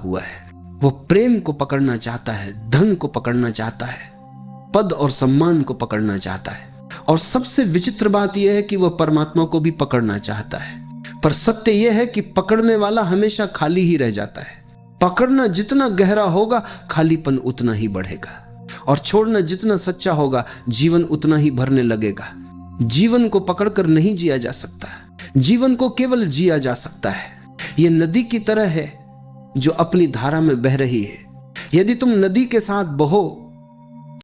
हुआ है। वो प्रेम को पकड़ना चाहता है, धन को पकड़ना चाहता है, पद और सम्मान को पकड़ना चाहता है। और सबसे विचित्र बात यह है कि वह परमात्मा को भी पकड़ना चाहता है, पर सत्य यह है कि पकड़ने वाला हमेशा खाली ही रह जाता है। पकड़ना जितना गहरा होगा, खालीपन उतना ही बढ़ेगा, और छोड़ना जितना सच्चा होगा, जीवन उतना ही भरने लगेगा। जीवन को पकड़कर नहीं जिया जा सकता, जीवन को केवल जिया जा सकता है। यह नदी की तरह है जो अपनी धारा में बह रही है। यदि तुम नदी के साथ बहो